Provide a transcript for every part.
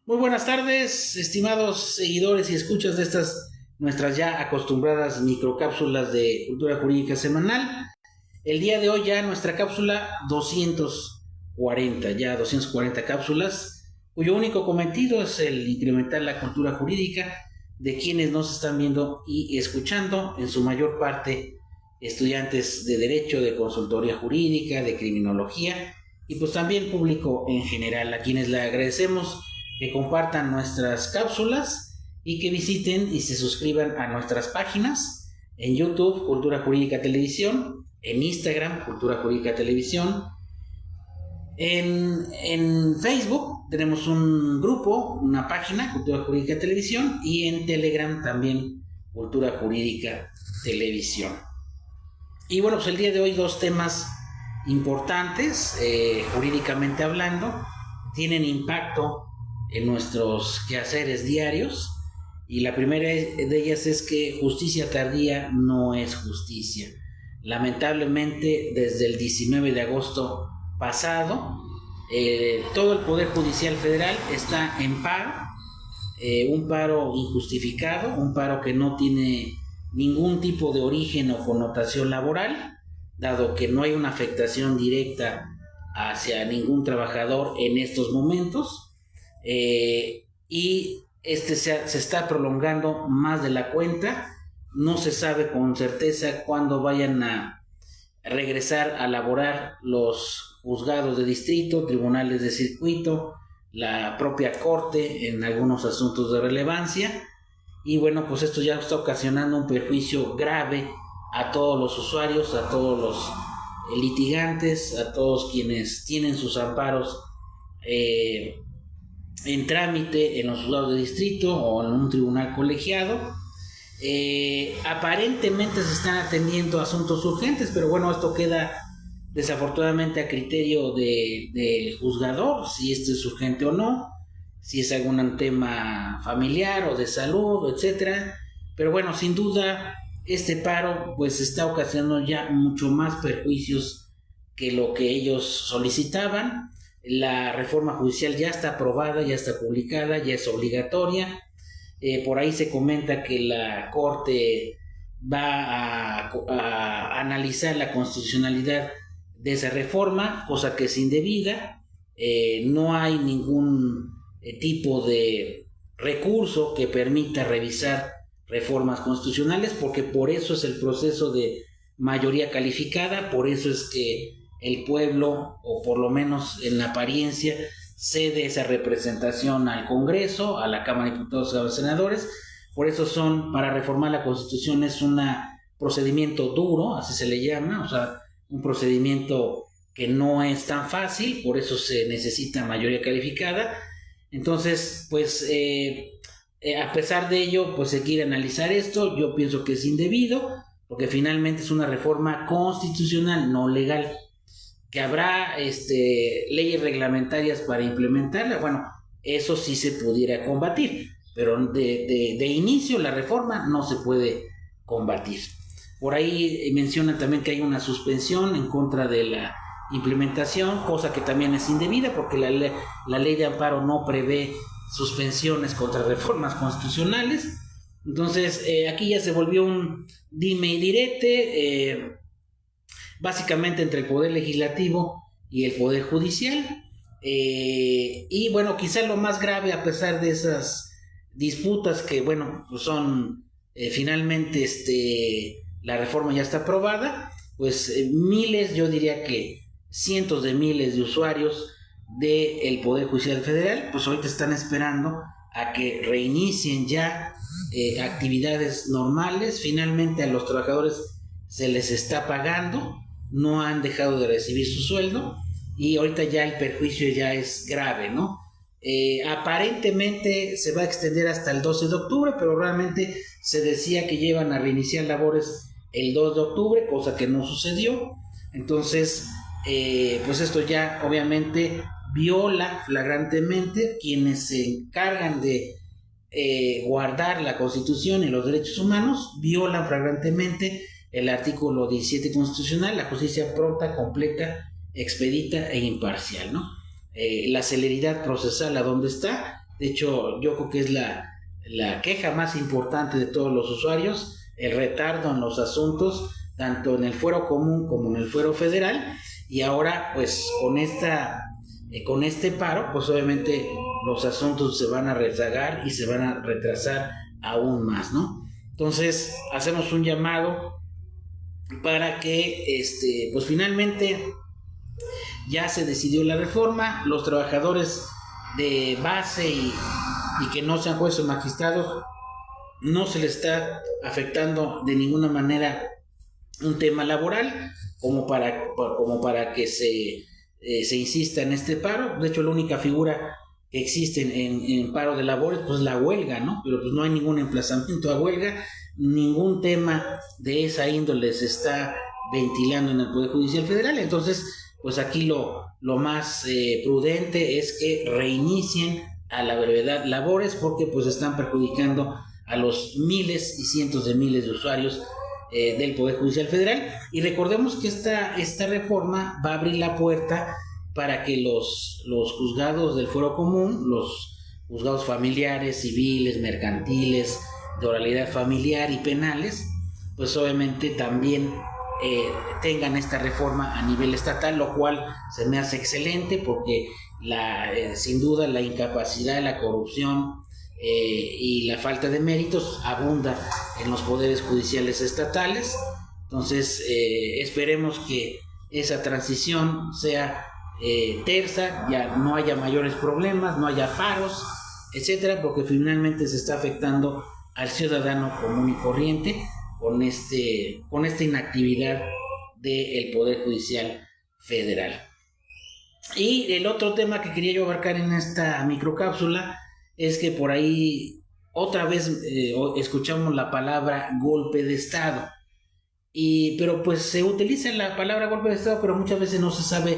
Muy buenas tardes, estimados seguidores y escuchas de estas nuestras ya acostumbradas microcápsulas de cultura jurídica semanal. El día de hoy ya nuestra cápsula 240, ya 240 cápsulas, cuyo único cometido es el incrementar la cultura jurídica de quienes nos están viendo y escuchando, en su mayor parte estudiantes de Derecho, de Consultoría Jurídica, de Criminología y pues también público en general, a quienes le agradecemos que compartan nuestras cápsulas y que visiten y se suscriban a nuestras páginas en YouTube, Cultura Jurídica Televisión, en Instagram, Cultura Jurídica Televisión, en Facebook tenemos un grupo, una página, Cultura Jurídica Televisión, y en Telegram también, Cultura Jurídica Televisión. Y bueno, pues el día de hoy dos temas importantes, jurídicamente hablando, tienen impacto en nuestros quehaceres diarios, y la primera de ellas es que justicia tardía no es justicia. Lamentablemente, desde el 19 de agosto pasado, todo el Poder Judicial Federal está en paro, un paro injustificado, un paro que no tiene ningún tipo de origen o connotación laboral, dado que no hay una afectación directa hacia ningún trabajador en estos momentos, y se está prolongando más de la cuenta. No se sabe con certeza cuándo vayan a regresar a laborar los juzgados de distrito, tribunales de circuito, la propia corte en algunos asuntos de relevancia. Y bueno, pues esto ya está ocasionando un perjuicio grave a todos los usuarios, a todos los litigantes, a todos quienes tienen sus amparos en trámite en los juzgados de distrito o en un tribunal colegiado. Aparentemente se están atendiendo asuntos urgentes, pero bueno, esto queda desafortunadamente a criterio del juzgador, si este es urgente o no, si es algún tema familiar o de salud, etcétera. Pero bueno, sin duda este paro pues está ocasionando ya mucho más perjuicios que lo que ellos solicitaban. La reforma judicial ya está aprobada, ya está publicada, ya es obligatoria. Por ahí se comenta que la Corte va a analizar la constitucionalidad de esa reforma, cosa que es indebida. No hay ningún tipo de recurso que permita revisar reformas constitucionales, porque por eso es el proceso de mayoría calificada, por eso es que el pueblo, o por lo menos en la apariencia, cede esa representación al Congreso, a la Cámara de Diputados y a los senadores. Por eso para reformar la Constitución es un procedimiento duro, así se le llama, o sea, un procedimiento que no es tan fácil, por eso se necesita mayoría calificada. Entonces, pues, a pesar de ello, pues se quiere analizar esto. Yo pienso que es indebido, porque finalmente es una reforma constitucional, no legal. Que habrá leyes reglamentarias para implementarla, bueno, eso sí se pudiera combatir, pero de inicio la reforma no se puede combatir. Por ahí mencionan también que hay una suspensión en contra de la implementación, cosa que también es indebida, porque la ley de amparo no prevé suspensiones contra reformas constitucionales. Entonces, aquí ya se volvió un dime y direte, básicamente entre el Poder Legislativo y el Poder Judicial. Y bueno, quizá lo más grave, a pesar de esas disputas que, bueno, pues son finalmente la reforma ya está aprobada, pues miles, yo diría que cientos de miles de usuarios del Poder Judicial Federal, pues ahorita están esperando a que reinicien ya actividades normales. Finalmente a los trabajadores se les está pagando, no han dejado de recibir su sueldo, y ahorita ya el perjuicio ya es grave, ¿no? Aparentemente se va a extender hasta el 12 de octubre, pero realmente se decía que llevan a reiniciar labores el 2 de octubre, cosa que no sucedió. Entonces, pues esto ya obviamente viola flagrantemente quienes se encargan de guardar la Constitución y los derechos humanos, violan flagrantemente el artículo 17 constitucional, la justicia pronta, completa, expedita e imparcial, ¿no? La celeridad procesal, ¿a dónde está? De hecho, yo creo que es la queja más importante de todos los usuarios, el retardo en los asuntos, tanto en el fuero común como en el fuero federal, y ahora pues con este paro, pues obviamente los asuntos se van a rezagar y se van a retrasar aún más, ¿no? Entonces hacemos un llamado para que pues finalmente ya se decidió la reforma, los trabajadores de base y que no sean jueces o magistrados no se les está afectando de ninguna manera un tema laboral como para que se insista en este paro. De hecho, la única figura que existe en paro de labores pues la huelga, ¿no? Pero pues no hay ningún emplazamiento a huelga, ningún tema de esa índole se está ventilando en el Poder Judicial Federal. Entonces pues aquí lo más prudente es que reinicien a la brevedad labores, porque pues están perjudicando a los miles y cientos de miles de usuarios del Poder Judicial Federal. Y recordemos que esta reforma va a abrir la puerta para que los juzgados del fuero común, los juzgados familiares, civiles, mercantiles, de oralidad familiar y penales, pues obviamente también tengan esta reforma a nivel estatal, lo cual se me hace excelente, porque sin duda la incapacidad, la corrupción y la falta de méritos abunda en los poderes judiciales estatales. Entonces esperemos que esa transición sea tersa, ya no haya mayores problemas, no haya paros, etcétera, porque finalmente se está afectando al ciudadano común y corriente con esta inactividad del Poder Judicial Federal. Y el otro tema que quería yo abarcar en esta microcápsula es que por ahí otra vez escuchamos la palabra golpe de Estado, pero pues se utiliza la palabra golpe de Estado, pero muchas veces no se sabe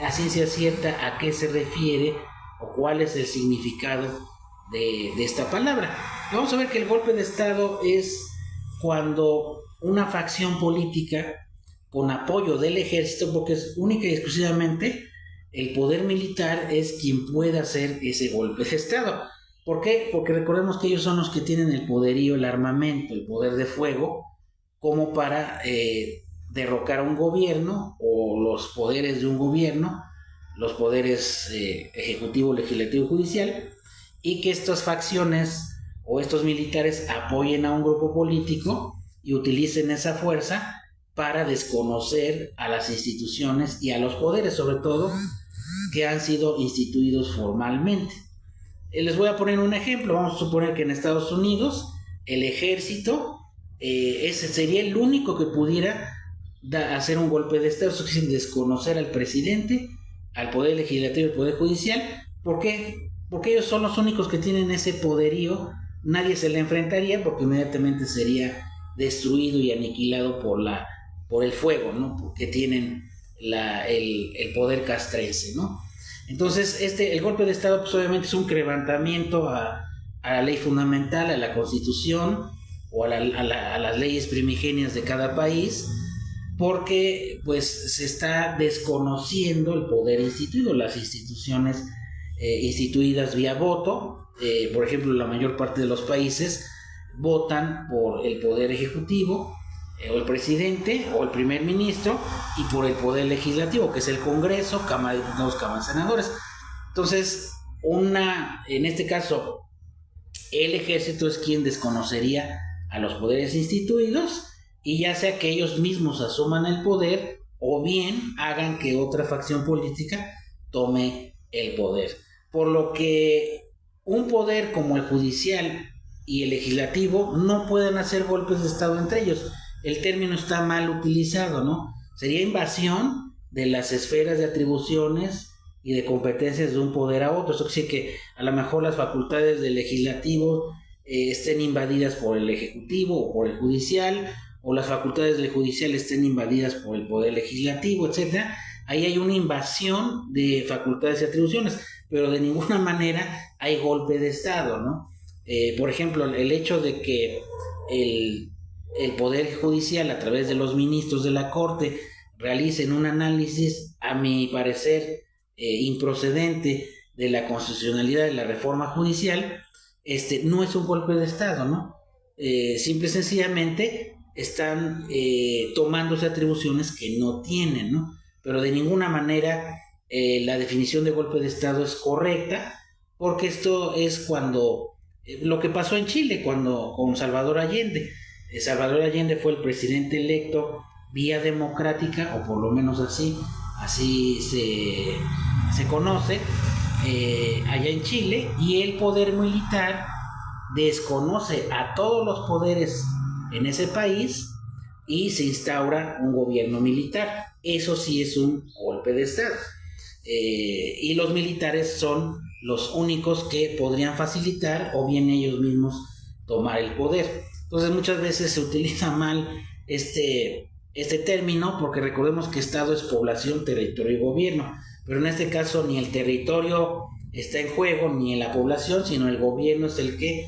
a ciencia cierta a qué se refiere o cuál es el significado de esta palabra. Vamos a ver que el golpe de Estado es cuando una facción política con apoyo del ejército, porque es única y exclusivamente el poder militar es quien puede hacer ese golpe de Estado. ¿Por qué? Porque recordemos que ellos son los que tienen el poderío, el armamento, el poder de fuego, como para derrocar a un gobierno, o los poderes de un gobierno, los poderes ejecutivo, legislativo y judicial, y que estas facciones o estos militares apoyen a un grupo político y utilicen esa fuerza para desconocer a las instituciones y a los poderes, sobre todo, que han sido instituidos formalmente. Les voy a poner un ejemplo. Vamos a suponer que en Estados Unidos el ejército ese sería el único que pudiera hacer un golpe de Estado, eso quiere desconocer al presidente, al poder legislativo y al poder judicial. ¿Por qué? Porque ellos son los únicos que tienen ese poderío. Nadie se le enfrentaría porque inmediatamente sería destruido y aniquilado por el fuego, ¿no? Porque tienen el poder castrense, ¿no? Entonces el golpe de Estado pues obviamente es un quebrantamiento a la ley fundamental, a la Constitución o a las leyes primigenias de cada país, porque pues se está desconociendo el poder instituido, las instituciones instituidas vía voto. Por ejemplo, la mayor parte de los países votan por el poder ejecutivo, o el presidente o el primer ministro, y por el poder legislativo, que es el Congreso, Cámara de Diputados, Cámara de Senadores. Entonces, en este caso, el ejército es quien desconocería a los poderes instituidos, y ya sea que ellos mismos asuman el poder o bien hagan que otra facción política tome el poder. Por lo que un poder como el judicial y el legislativo no pueden hacer golpes de Estado entre ellos. El término está mal utilizado, ¿no? Sería invasión de las esferas de atribuciones y de competencias de un poder a otro. Eso quiere decir que a lo mejor las facultades del legislativo estén invadidas por el ejecutivo o por el judicial, o las facultades del judicial estén invadidas por el poder legislativo, etc. Ahí hay una invasión de facultades y atribuciones, pero de ninguna manera hay golpe de Estado, ¿no? Por ejemplo, el hecho de que el Poder Judicial, a través de los ministros de la Corte, realicen un análisis, a mi parecer, improcedente de la constitucionalidad de la reforma judicial, no es un golpe de Estado, ¿no? Simple y sencillamente están tomándose atribuciones que no tienen, ¿no? Pero de ninguna manera la definición de golpe de Estado es correcta, porque esto es cuando lo que pasó en Chile con Salvador Allende. Salvador Allende fue el presidente electo vía democrática, o por lo menos así se conoce allá en Chile, y el poder militar desconoce a todos los poderes en ese país y se instaura un gobierno militar. Eso sí es un golpe de Estado. Y los militares son los únicos que podrían facilitar o bien ellos mismos tomar el poder. Entonces muchas veces se utiliza mal este término, porque recordemos que Estado es población, territorio y gobierno, pero en este caso ni el territorio está en juego ni la población, sino el gobierno es el que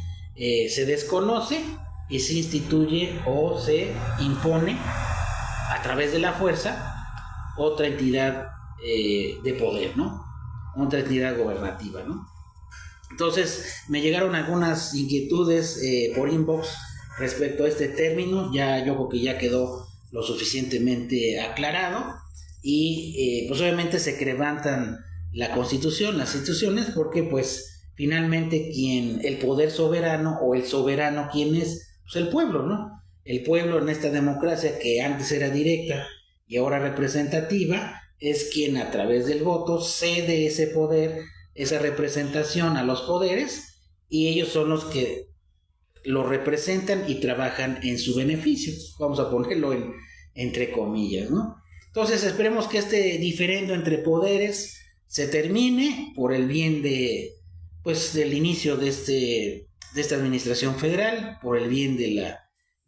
se desconoce y se instituye o se impone a través de la fuerza otra entidad de poder, ¿no? Otra entidad gobernativa, ¿no? Entonces me llegaron algunas inquietudes por inbox respecto a este término. Ya yo creo que ya quedó lo suficientemente aclarado, y pues obviamente se quebrantan la Constitución, las instituciones, porque pues finalmente el poder soberano o el soberano, ¿quién es? Pues el pueblo, ¿no? El pueblo en esta democracia que antes era directa y ahora representativa, es quien a través del voto cede ese poder, esa representación a los poderes, y ellos son los que lo representan y trabajan en su beneficio, vamos a ponerlo entre comillas, ¿no? Entonces esperemos que este diferendo entre poderes se termine por el bien del inicio de esta administración federal, por el bien de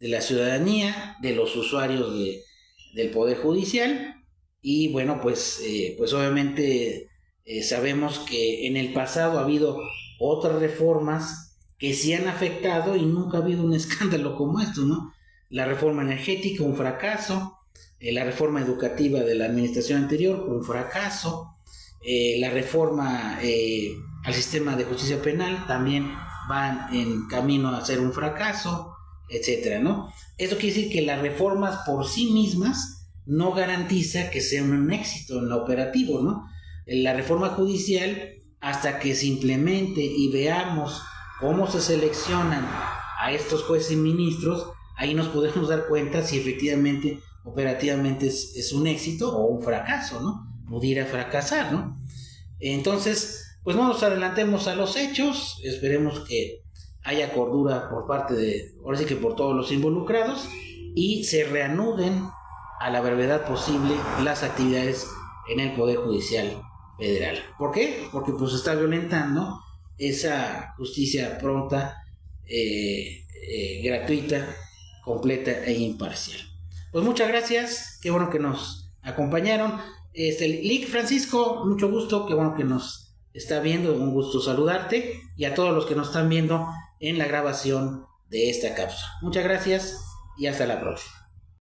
la ciudadanía, de los usuarios del Poder Judicial. Y bueno, pues obviamente sabemos que en el pasado ha habido otras reformas que sí han afectado y nunca ha habido un escándalo como esto, ¿no? La reforma energética, un fracaso. La reforma educativa de la administración anterior, un fracaso. La reforma al sistema de justicia penal también van en camino a ser un fracaso, etcétera, ¿no? Eso quiere decir que las reformas por sí mismas no garantiza que sea un éxito en lo operativo, ¿no? La reforma judicial, hasta que se implemente y veamos cómo se seleccionan a estos jueces y ministros, ahí nos podemos dar cuenta si efectivamente, operativamente es un éxito o un fracaso, ¿no? Pudiera fracasar, ¿no? Entonces, pues no nos adelantemos a los hechos, esperemos que haya cordura por parte ahora sí que por todos los involucrados, y se reanuden a la brevedad posible las actividades en el Poder Judicial Federal. ¿Por qué? Porque pues está violentando esa justicia pronta, gratuita, completa e imparcial. Pues muchas gracias, qué bueno que nos acompañaron. Lick Francisco, mucho gusto, qué bueno que nos está viendo, un gusto saludarte, y a todos los que nos están viendo en la grabación de esta cápsula. Muchas gracias y hasta la próxima.